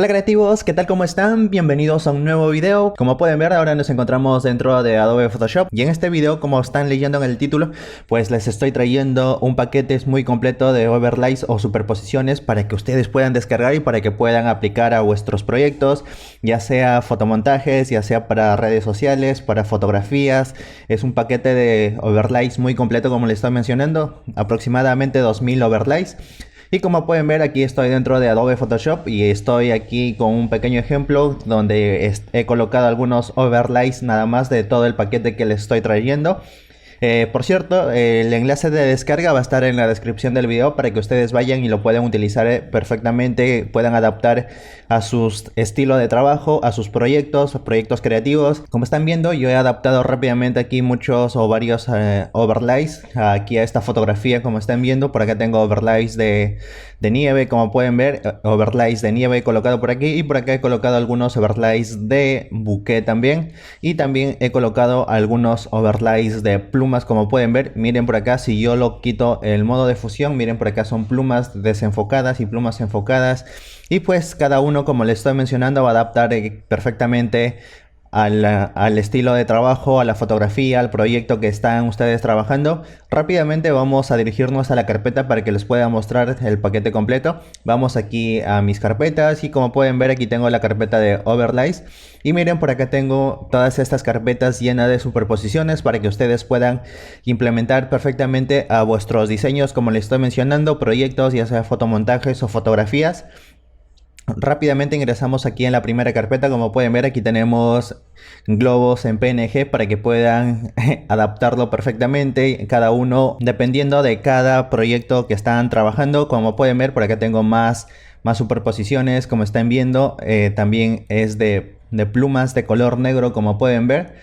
Hola creativos, ¿qué tal? ¿Cómo están? Bienvenidos a un nuevo video. Como pueden ver, ahora nos encontramos dentro de Adobe Photoshop y en este video, como están leyendo en el título, pues les estoy trayendo un paquete muy completo de overlays o superposiciones para que ustedes puedan descargar y para que puedan aplicar a vuestros proyectos, ya sea fotomontajes, ya sea para redes sociales, para fotografías. Es un paquete de overlays muy completo, como les estoy mencionando, aproximadamente 2000 overlays. Y como pueden ver, aquí estoy dentro de Adobe Photoshop y estoy aquí con un pequeño ejemplo donde he colocado algunos overlays nada más de todo el paquete que les estoy trayendo. Por cierto, el enlace de descarga va a estar en la descripción del video para que ustedes vayan y lo puedan utilizar perfectamente, puedan adaptar a su estilo de trabajo, a sus proyectos creativos. Como están viendo, yo he adaptado rápidamente aquí muchos o varios overlays aquí a esta fotografía. Como están viendo, por acá tengo overlays de nieve, como pueden ver, overlays de nieve he colocado por aquí, y por acá he colocado algunos overlays de buque también, y también he colocado algunos overlays de plumas. Como pueden ver, miren por acá, si yo lo quito el modo de fusión, miren por acá, son plumas desenfocadas y plumas enfocadas, y pues cada uno, como les estoy mencionando, va a adaptar perfectamente al estilo de trabajo, a la fotografía, al proyecto que están ustedes trabajando. Rápidamente vamos a dirigirnos a la carpeta para que les pueda mostrar el paquete completo. Vamos aquí a mis carpetas y como pueden ver, aquí tengo la carpeta de overlays, y miren por acá tengo todas estas carpetas llenas de superposiciones para que ustedes puedan implementar perfectamente a vuestros diseños, como les estoy mencionando, proyectos, ya sea fotomontajes o fotografías. Rápidamente ingresamos aquí en la primera carpeta. Como pueden ver, aquí tenemos globos en PNG para que puedan adaptarlo perfectamente, cada uno dependiendo de cada proyecto que están trabajando. Como pueden ver, por acá tengo más superposiciones. Como están viendo, también es de plumas de color negro, como pueden ver.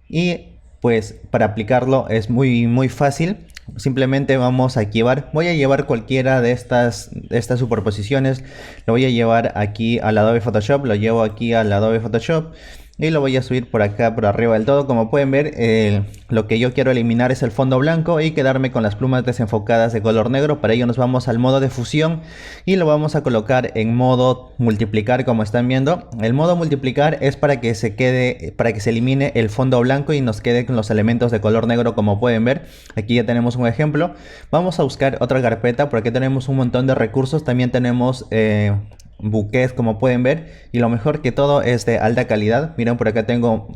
Y pues para aplicarlo es muy fácil. Simplemente vamos a voy a llevar cualquiera de estas superposiciones, lo voy a llevar aquí al Adobe Photoshop, lo llevo aquí al Adobe Photoshop y lo voy a subir por acá por arriba del todo. Como pueden ver, lo que yo quiero eliminar es el fondo blanco y quedarme con las plumas desenfocadas de color negro. Para ello nos vamos al modo de fusión y lo vamos a colocar en modo multiplicar. Como están viendo, el modo multiplicar es para que se elimine el fondo blanco y nos quede con los elementos de color negro. Como pueden ver, aquí ya tenemos un ejemplo. Vamos a buscar otra carpeta, por aquí tenemos un montón de recursos. También tenemos buques, como pueden ver, y lo mejor que todo es de alta calidad. Miren, por acá tengo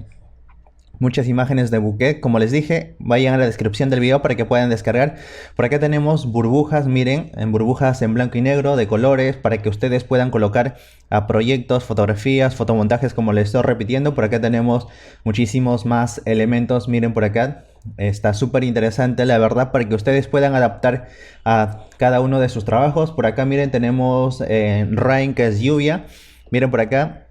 muchas imágenes de bouquet. Como les dije, vayan a la descripción del video para que puedan descargar. Por acá tenemos burbujas, miren, en burbujas en blanco y negro de colores para que ustedes puedan colocar a proyectos, fotografías, fotomontajes, como les estoy repitiendo. Por acá tenemos muchísimos más elementos, miren por acá. Está súper interesante, la verdad, para que ustedes puedan adaptar a cada uno de sus trabajos. Por acá miren, tenemos rain, que es lluvia. Miren por acá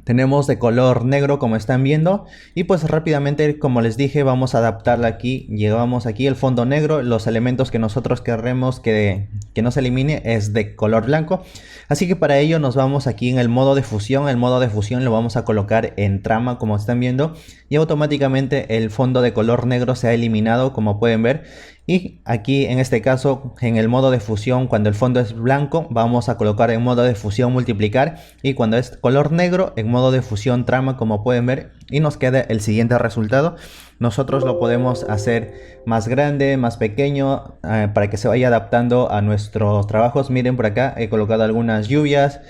tenemos de color negro, como están viendo, y pues rápidamente, como les dije, vamos a adaptarla aquí. Llevamos aquí el fondo negro, los elementos que nosotros queremos que no se elimine es de color blanco, así que para ello nos vamos aquí en el modo de fusión. El modo de fusión lo vamos a colocar en trama, como están viendo, y automáticamente el fondo de color negro se ha eliminado, como pueden ver. Y aquí en este caso, en el modo de fusión, cuando el fondo es blanco, vamos a colocar en modo de fusión multiplicar, y cuando es color negro, en modo de fusión trama, como pueden ver, y nos queda el siguiente resultado. Nosotros lo podemos hacer más grande, más pequeño, para que se vaya adaptando a nuestros trabajos. Miren por acá, he colocado algunas lluvias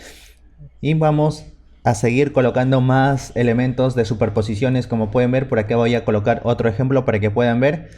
y vamos a seguir colocando más elementos de superposiciones. Como pueden ver, por acá voy a colocar otro ejemplo para que puedan ver.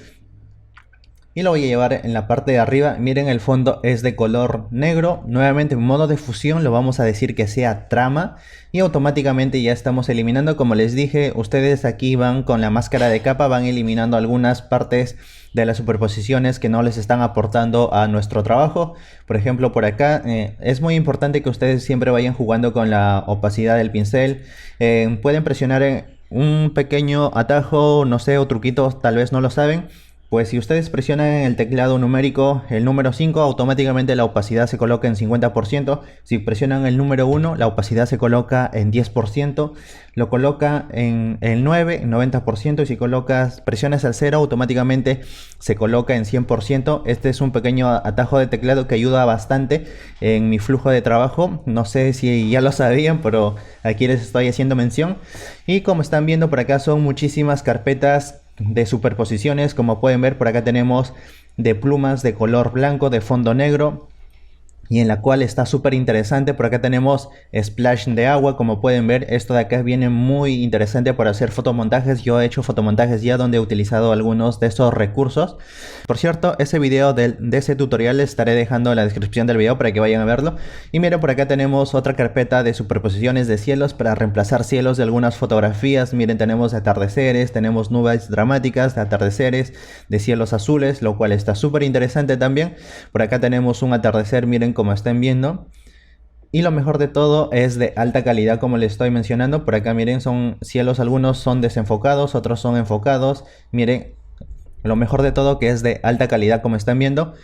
Y lo voy a llevar en la parte de arriba. Miren, el fondo es de color negro. Nuevamente en modo de fusión lo vamos a decir que sea trama. Y automáticamente ya estamos eliminando. Como les dije, ustedes aquí van con la máscara de capa, van eliminando algunas partes de las superposiciones que no les están aportando a nuestro trabajo. Por ejemplo, por acá es muy importante que ustedes siempre vayan jugando con la opacidad del pincel. Pueden presionar un pequeño atajo, no sé, o truquito, tal vez no lo saben. pues si ustedes presionan en el teclado numérico el número 5, automáticamente la opacidad se coloca en 50%. Si presionan el número 1, la opacidad se coloca en 10%. Lo coloca en el 9, en 90%. Y si presionas el 0, automáticamente se coloca en 100%. Este es un pequeño atajo de teclado que ayuda bastante en mi flujo de trabajo. No sé si ya lo sabían, pero aquí les estoy haciendo mención. Y como están viendo por acá, son muchísimas carpetas de superposiciones. Como pueden ver, por acá tenemos de plumas de color blanco de fondo negro, y en la cual está súper interesante. Por acá tenemos splash de agua. Como pueden ver, esto de acá viene muy interesante para hacer fotomontajes. Yo he hecho fotomontajes ya donde he utilizado algunos de estos recursos. Por cierto, ese video de ese tutorial les estaré dejando en la descripción del video para que vayan a verlo. Y miren, por acá tenemos otra carpeta de superposiciones de cielos para reemplazar cielos de algunas fotografías. Miren, tenemos atardeceres, tenemos nubes dramáticas de atardeceres, de cielos azules, lo cual está súper interesante también. Por acá tenemos un atardecer, miren como están viendo, y lo mejor de todo es de alta calidad, como les estoy mencionando. Por acá miren, son cielos, algunos son desenfocados, otros son enfocados. Miren, lo mejor de todo que es de alta calidad, como están viendo.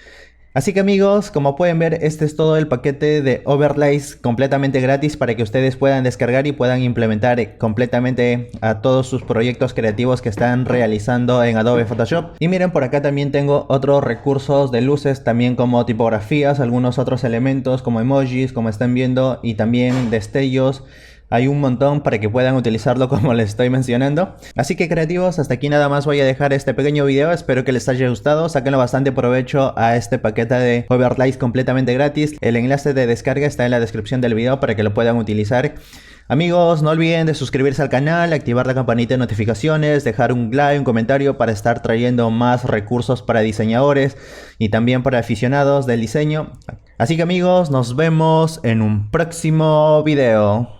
Así que amigos, como pueden ver, este es todo el paquete de overlays completamente gratis para que ustedes puedan descargar y puedan implementar completamente a todos sus proyectos creativos que están realizando en Adobe Photoshop. Y miren, por acá también tengo otros recursos de luces, también como tipografías, algunos otros elementos como emojis, como están viendo, y también destellos. Hay un montón para que puedan utilizarlo, como les estoy mencionando. Así que creativos, hasta aquí nada más voy a dejar este pequeño video. Espero que les haya gustado. Sáquenlo bastante provecho a este paquete de overlays completamente gratis. El enlace de descarga está en la descripción del video para que lo puedan utilizar. Amigos, no olviden de suscribirse al canal, activar la campanita de notificaciones, dejar un like, un comentario para estar trayendo más recursos para diseñadores y también para aficionados del diseño. Así que amigos, nos vemos en un próximo video.